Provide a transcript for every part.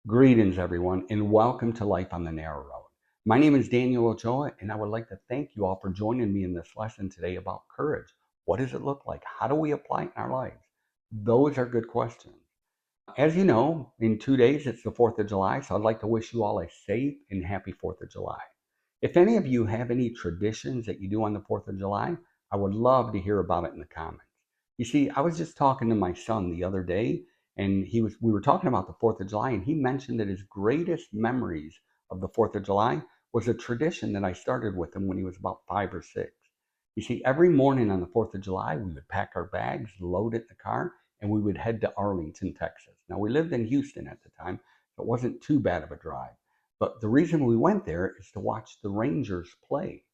Greetings, everyone, and welcome to Life on the Narrow Road. My name is Daniel Ochoa, and I would like to thank you all for joining me in this lesson today about courage. What does it look like? How do we apply it in our lives? Those are good questions. As you know, in 2 days, it's the 4th of July, so I'd like to wish you all a safe and happy 4th of July. If any of you have any traditions that you do on the 4th of July, I would love to hear about it in the comments. You see, I was just talking to my son the other day, and we were talking about the 4th of July, and he mentioned that his greatest memories of the 4th of July was a tradition that I started with him when he was about 5 or 6. You see, every morning on the 4th of July, we would pack our bags, load it in the car, and we would head to Arlington, Texas. Now, we lived in Houston at the time, so it wasn't too bad of a drive. But the reason we went there is to watch the Rangers play.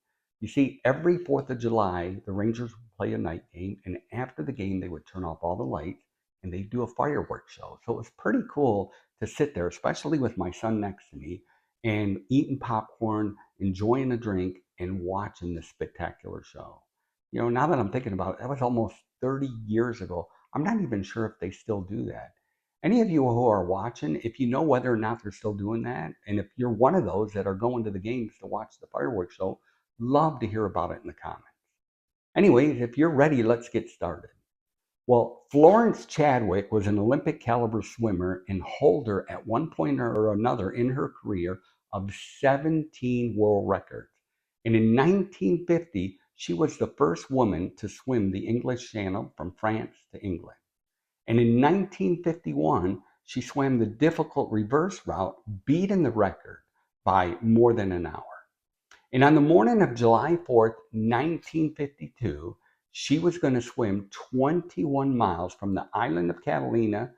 You see, every 4th of July, the Rangers would play a night game, and after the game, they would turn off all the lights and they'd do a fireworks show. So it was pretty cool to sit there, especially with my son next to me, and eating popcorn, enjoying a drink, and watching this spectacular show. You know, now that I'm thinking about it, that was almost 30 years ago. I'm not even sure if they still do that. Any of you who are watching, if you know whether or not they're still doing that, and if you're one of those that are going to the games to watch the fireworks show, love to hear about it in the comments. Anyways, if you're ready, let's get started. Well, Florence Chadwick was an Olympic caliber swimmer and holder at one point or another in her career of 17 world records. And in 1950, she was the first woman to swim the English Channel from France to England. And in 1951, she swam the difficult reverse route, beating the record by more than an hour. And on the morning of July 4th, 1952, she was going to swim 21 miles from the island of Catalina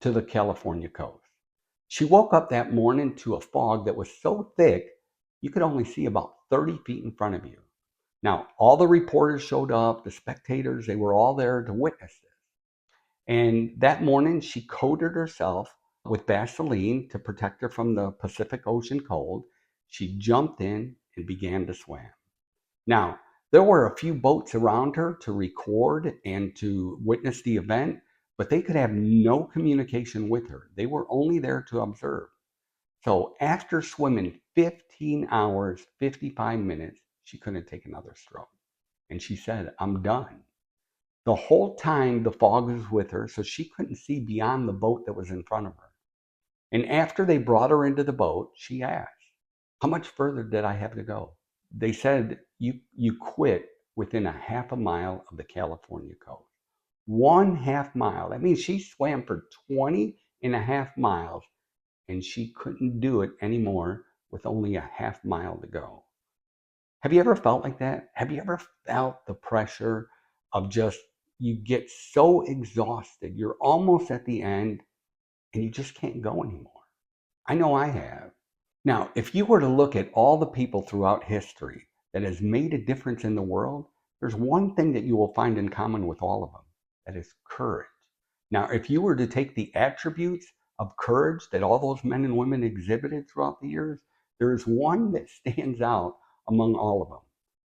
to the California coast. She woke up that morning to a fog that was so thick you could only see about 30 feet in front of you. Now, all the reporters showed up, the spectators, they were all there to witness this. And that morning, she coated herself with Vaseline to protect her from the Pacific Ocean cold. She jumped in and began to swim. Now, there were a few boats around her to record and to witness the event, but they could have no communication with her. They were only there to observe. So after swimming 15 hours, 55 minutes, she couldn't take another stroke. And she said, "I'm done." The whole time the fog was with her, so she couldn't see beyond the boat that was in front of her. And after they brought her into the boat, she asked, "How much further did I have to go?" They said, you quit within a half a mile of the California coast. 1/2 mile. That means she swam for 20 and a half miles, and she couldn't do it anymore with only a half mile to go. Have you ever felt like that? Have you ever felt the pressure of just, you get so exhausted, you're almost at the end, and you just can't go anymore? I know I have. Now, if you were to look at all the people throughout history that has made a difference in the world, there's one thing that you will find in common with all of them. That is courage. Now, if you were to take the attributes of courage that all those men and women exhibited throughout the years, there is one that stands out among all of them.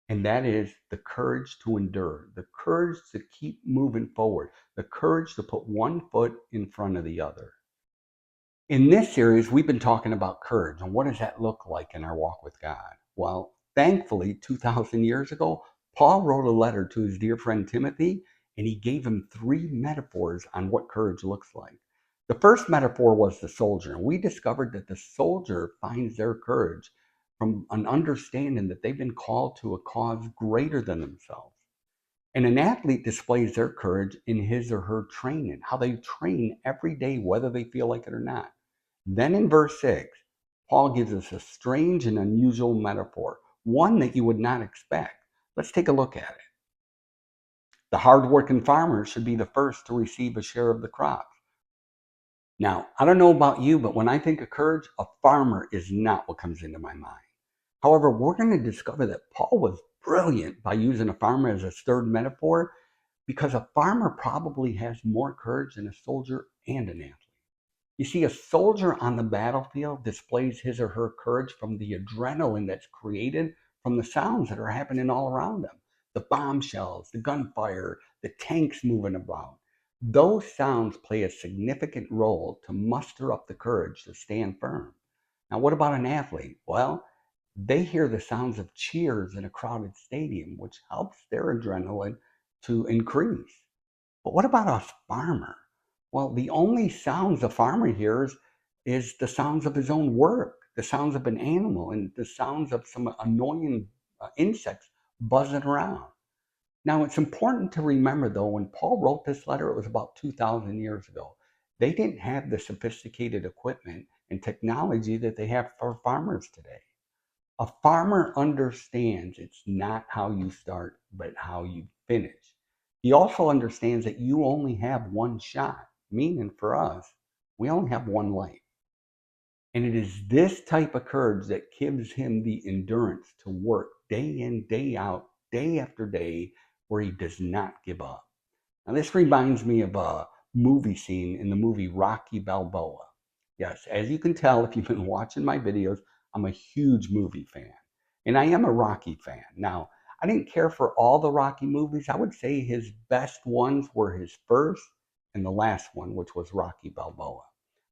And that is the courage to endure, the courage to keep moving forward, the courage to put one foot in front of the other. In this series, we've been talking about courage and what does that look like in our walk with God? Well, thankfully, 2,000 years ago, Paul wrote a letter to his dear friend Timothy, and he gave him 3 metaphors on what courage looks like. The first metaphor was the soldier, and we discovered that the soldier finds their courage from an understanding that they've been called to a cause greater than themselves. And an athlete displays their courage in his or her training, how they train every day, whether they feel like it or not. Then in verse 6, Paul gives us a strange and unusual metaphor, one that you would not expect. Let's take a look at it. The hardworking farmer should be the first to receive a share of the crops. Now, I don't know about you, but when I think of courage, a farmer is not what comes into my mind. However, we're going to discover that Paul was brilliant by using a farmer as a third metaphor, because a farmer probably has more courage than a soldier and an athlete. You see, a soldier on the battlefield displays his or her courage from the adrenaline that's created from the sounds that are happening all around them. The bombshells, the gunfire, the tanks moving about. Those sounds play a significant role to muster up the courage to stand firm. Now, what about an athlete? Well, they hear the sounds of cheers in a crowded stadium, which helps their adrenaline to increase. But what about a farmer? Well, the only sounds a farmer hears is the sounds of his own work, the sounds of an animal, and the sounds of some annoying insects buzzing around. Now, it's important to remember, though, when Paul wrote this letter, it was about 2,000 years ago. They didn't have the sophisticated equipment and technology that they have for farmers today. A farmer understands it's not how you start, but how you finish. He also understands that you only have one shot, meaning for us, we only have one life. And it is this type of courage that gives him the endurance to work day in, day out, day after day, where he does not give up. Now, this reminds me of a movie scene in the movie Rocky Balboa. Yes, as you can tell, if you've been watching my videos, I'm a huge movie fan. And I am a Rocky fan. Now, I didn't care for all the Rocky movies. I would say his best ones were his first and the last one, which was Rocky Balboa.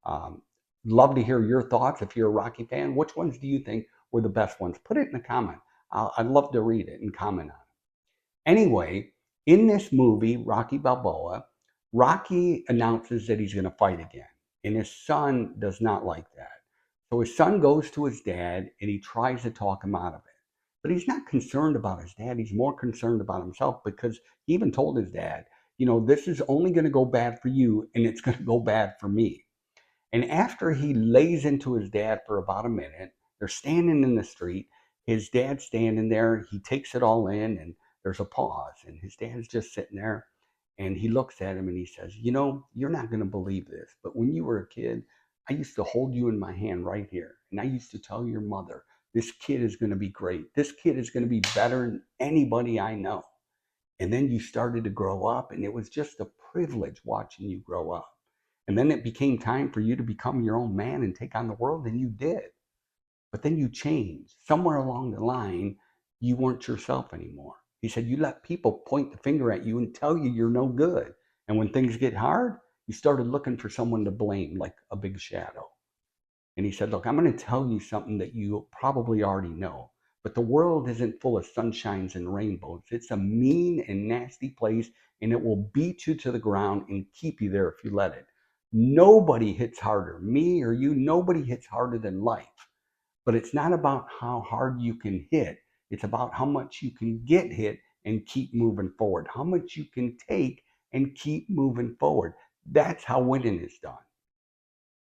Um, Love to hear your thoughts if you're a Rocky fan. Which ones do you think were the best ones? Put it in a comment. I'd love to read it and comment on it. Anyway, in this movie, Rocky Balboa, Rocky announces that he's going to fight again. And his son does not like that. So his son goes to his dad and he tries to talk him out of it. But he's not concerned about his dad. He's more concerned about himself because he even told his dad, this is only going to go bad for you and it's going to go bad for me. And after he lays into his dad for about a minute, they're standing in the street. His dad's standing there. He takes it all in, and there's a pause. And his dad's just sitting there, and he looks at him and he says, you're not going to believe this, but when you were a kid, I used to hold you in my hand right here. And I used to tell your mother, this kid is going to be great. This kid is going to be better than anybody I know. And then you started to grow up, and it was just a privilege watching you grow up. And then it became time for you to become your own man and take on the world, and you did. But then you changed. Somewhere along the line, you weren't yourself anymore. He said, you let people point the finger at you and tell you you're no good. And when things get hard, you started looking for someone to blame, like a big shadow. And he said, look, I'm going to tell you something that you probably already know. But the world isn't full of sunshines and rainbows. It's a mean and nasty place, and it will beat you to the ground and keep you there if you let it. Nobody hits harder, me or you, nobody hits harder than life. But it's not about how hard you can hit. It's about how much you can get hit and keep moving forward, how much you can take and keep moving forward. That's how winning is done.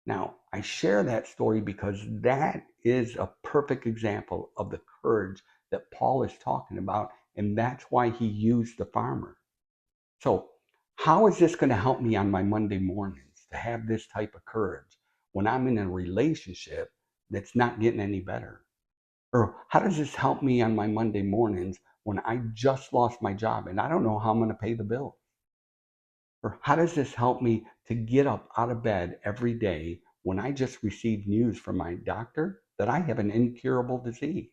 Now, I share that story because that is a perfect example of the courage that Paul is talking about, and that's why he used the farmer. So, how is this going to help me on my Monday mornings to have this type of courage when I'm in a relationship that's not getting any better? Or how does this help me on my Monday mornings when I just lost my job and I don't know how I'm going to pay the bills? Or how does this help me to get up out of bed every day when I just received news from my doctor that I have an incurable disease?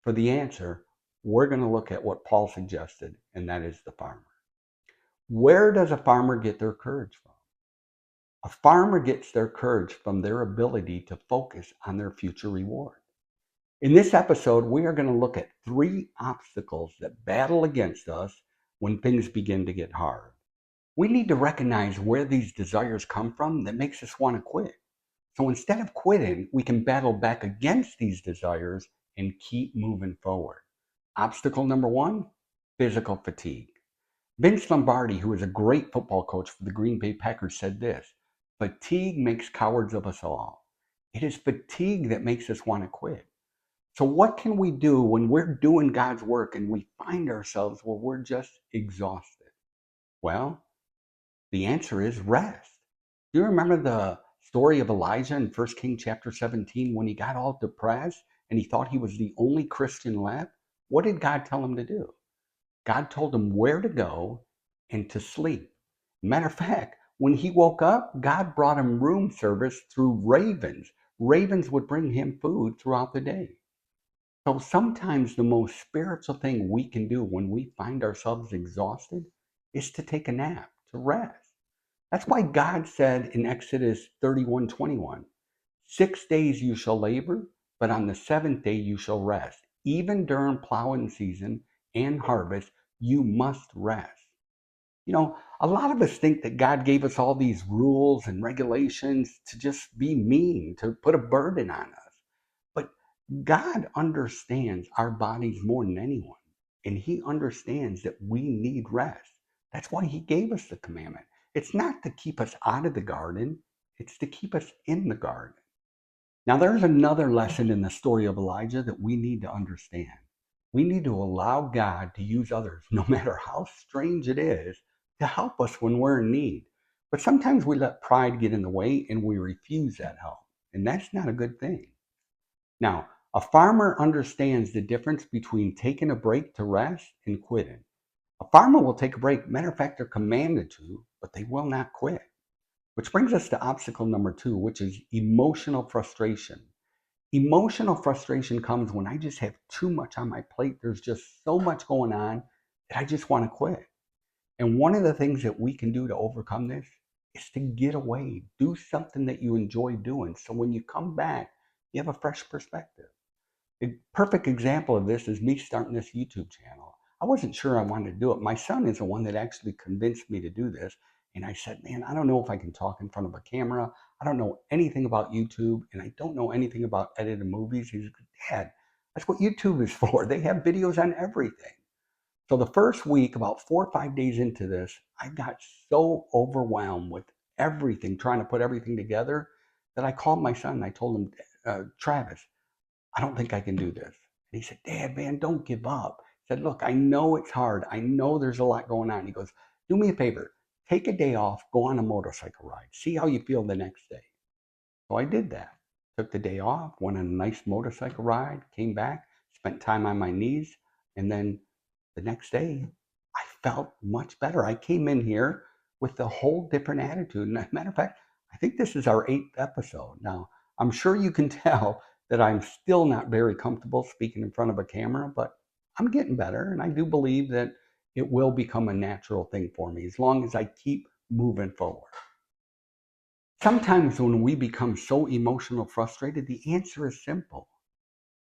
For the answer, we're going to look at what Paul suggested, and that is the farmer. Where does a farmer get their courage from? A farmer gets their courage from their ability to focus on their future reward. In this episode, we are going to look at 3 obstacles that battle against us when things begin to get hard. We need to recognize where these desires come from that makes us want to quit. So instead of quitting, we can battle back against these desires and keep moving forward. Obstacle number 1, physical fatigue. Vince Lombardi, who is a great football coach for the Green Bay Packers, said this: fatigue makes cowards of us all. It is fatigue that makes us want to quit. So what can we do when we're doing God's work and we find ourselves where we're just exhausted? Well, the answer is rest. Do you remember the story of Elijah in 1 King chapter 17 when he got all depressed and he thought he was the only Christian left? What did God tell him to do? God told him where to go and to sleep. Matter of fact, when he woke up, God brought him room service through ravens. Ravens would bring him food throughout the day. So sometimes the most spiritual thing we can do when we find ourselves exhausted is to take a nap, to rest. That's why God said in Exodus 31:21, 6 days you shall labor, but on the seventh day you shall rest. Even during plowing season and harvest, you must rest. A lot of us think that God gave us all these rules and regulations to just be mean, to put a burden on us. But God understands our bodies more than anyone, and He understands that we need rest. That's why He gave us the commandment. It's not to keep us out of the garden, it's to keep us in the garden. Now, there's another lesson in the story of Elijah that we need to understand. We need to allow God to use others, no matter how strange it is, to help us when we're in need. But sometimes we let pride get in the way and we refuse that help. And that's not a good thing. Now, a farmer understands the difference between taking a break to rest and quitting. A farmer will take a break. Matter of fact, they're commanded to, but they will not quit. Which brings us to obstacle number two, which is emotional frustration. Emotional frustration comes when I just have too much on my plate. There's just so much going on that I just want to quit. And one of the things that we can do to overcome this is to get away, do something that you enjoy doing. So when you come back, you have a fresh perspective. A perfect example of this is me starting this YouTube channel. I wasn't sure I wanted to do it. My son is the one that actually convinced me to do this. And I said, man, I don't know if I can talk in front of a camera. I don't know anything about YouTube, and I don't know anything about editing movies. He's like, Dad, that's what YouTube is for. They have videos on everything. So the first week, about 4 or 5 days into this, I got so overwhelmed with everything, trying to put everything together, that I called my son and I told him, Travis, I don't think I can do this. And he said, Dad, man, don't give up. He said, look, I know it's hard. I know there's a lot going on. He goes, do me a favor. Take a day off, go on a motorcycle ride. See how you feel the next day. So I did that. Took the day off, went on a nice motorcycle ride, came back, spent time on my knees, and then the next day, I felt much better. I came in here with a whole different attitude. And as a matter of fact, I think this is our eighth episode. Now, I'm sure you can tell that I'm still not very comfortable speaking in front of a camera, but I'm getting better. And I do believe that it will become a natural thing for me as long as I keep moving forward. Sometimes when we become so emotional, frustrated, the answer is simple.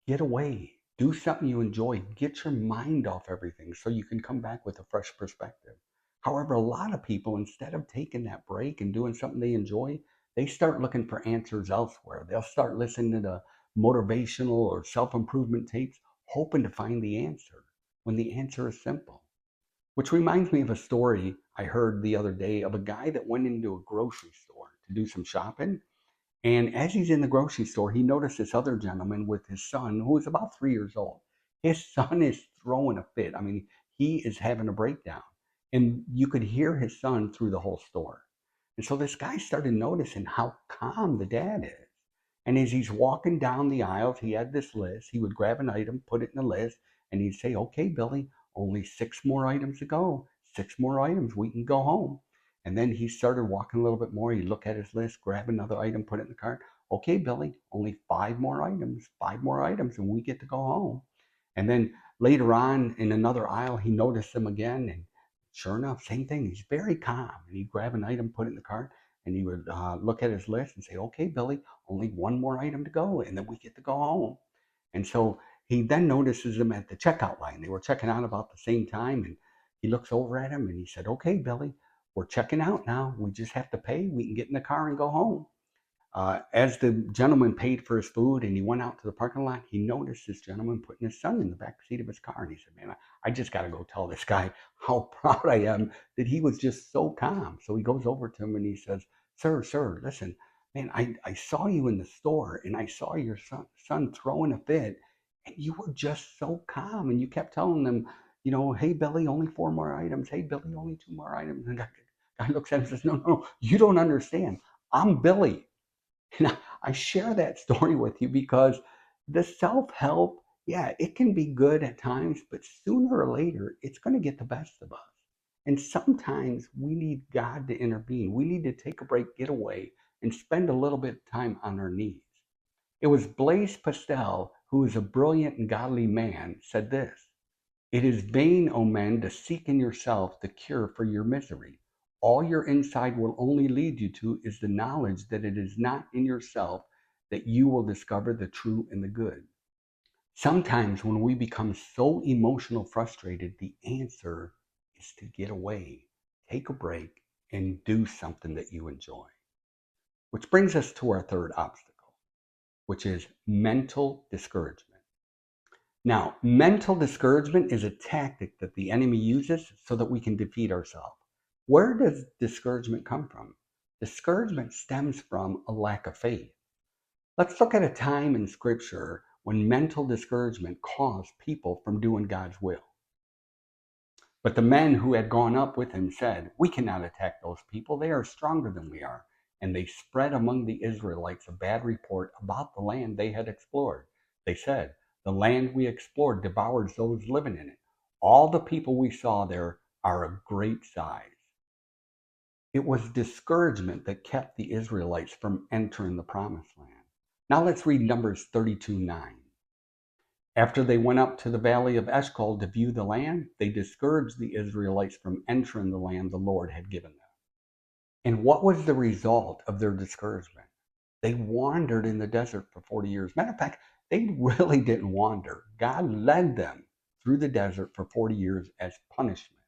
Get away. Do something you enjoy. Get your mind off everything so you can come back with a fresh perspective. However, a lot of people, instead of taking that break and doing something they enjoy, they start looking for answers elsewhere. They'll start listening to motivational or self improvement tapes, hoping to find the answer when the answer is simple. Which reminds me of a story I heard the other day of a guy that went into a grocery store to do some shopping, and as he's in the grocery store, he noticed this other gentleman with his son, who is about 3 years old. His son is throwing a fit. I mean, he is having a breakdown. And you could hear his son through the whole store. And so this guy started noticing how calm the dad is. And as he's walking down the aisles, he had this list. He would grab an item, put it in the list, and he'd say, okay, Billy, only 6 more items to go. 6 more items, we can go home. And then he started walking a little bit more. He'd look at his list, grab another item, put it in the cart. Okay, Billy, only 5 more items, and we get to go home. And then later on in another aisle, he noticed them again. And sure enough, same thing. He's very calm. And he'd grab an item, put it in the cart, and he would look at his list and say, okay, Billy, only 1 more item to go, and then we get to go home. And so he then notices them at the checkout line. They were checking out about the same time. And he looks over at him and he said, okay, Billy, we're checking out now. We just have to pay. We can get in the car and go home. As the gentleman paid for his food and he went out to the parking lot, he noticed this gentleman putting his son in the back seat of his car. And he said, man, I just got to go tell this guy how proud I am that he was just so calm. So he goes over to him and he says, sir, listen, man, I saw you in the store and I saw your son throwing a fit and you were just so calm. And you kept telling them, hey, Billy, only 4 more items. Hey, Billy, only 2 more items. And the guy looks at him and says, no, you don't understand. I'm Billy. And I share that story with you because the self help, yeah, it can be good at times, but sooner or later, it's going to get the best of us. And sometimes we need God to intervene. We need to take a break, get away, and spend a little bit of time on our knees. It was Blaise Pascal, who is a brilliant and godly man, said this: it is vain, O men, to seek in yourself the cure for your misery. All your inside will only lead you to is the knowledge that it is not in yourself that you will discover the true and the good. Sometimes when we become so emotional frustrated, the answer is to get away, take a break, and do something that you enjoy. Which brings us to our third obstacle, which is mental discouragement. Now, mental discouragement is a tactic that the enemy uses so that we can defeat ourselves. Where does discouragement come from? Discouragement stems from a lack of faith. Let's look at a time in Scripture when mental discouragement caused people from doing God's will. But the men who had gone up with him said, "We cannot attack those people. They are stronger than we are." And they spread among the Israelites a bad report about the land they had explored. They said, "The land we explored devours those living in it. All the people we saw there are of great size." It was discouragement that kept the Israelites from entering the promised land. Now let's read Numbers 32:9. After they went up to the valley of Eshcol to view the land, they discouraged the Israelites from entering the land the Lord had given them. And what was the result of their discouragement? They wandered in the desert for 40 years. Matter of fact, they really didn't wander. God led them through the desert for 40 years as punishment.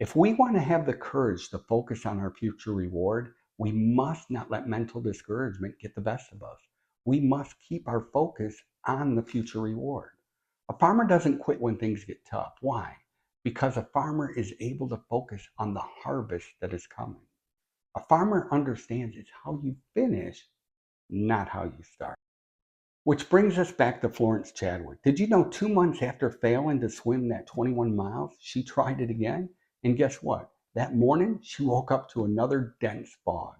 If we want to have the courage to focus on our future reward, we must not let mental discouragement get the best of us. We must keep our focus on the future reward. A farmer doesn't quit when things get tough. Why? Because a farmer is able to focus on the harvest that is coming. A farmer understands it's how you finish, not how you start. Which brings us back to Florence Chadwick. Did you know 2 months after failing to swim that 21 miles, she tried it again? And guess what? That morning, she woke up to another dense fog.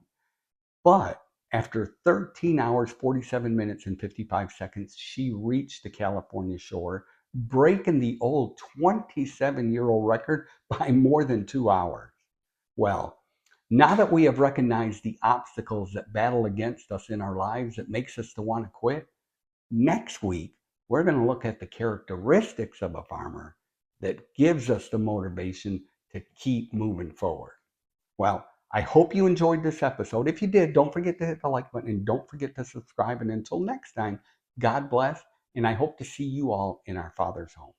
But after 13 hours, 47 minutes, and 55 seconds, she reached the California shore, breaking the old 27-year-old record by more than 2 hours. Well, now that we have recognized the obstacles that battle against us in our lives that makes us to want to quit, next week, we're going to look at the characteristics of a farmer that gives us the motivation to keep moving forward. Well, I hope you enjoyed this episode. If you did, don't forget to hit the like button and don't forget to subscribe. And until next time, God bless, and I hope to see you all in our Father's home.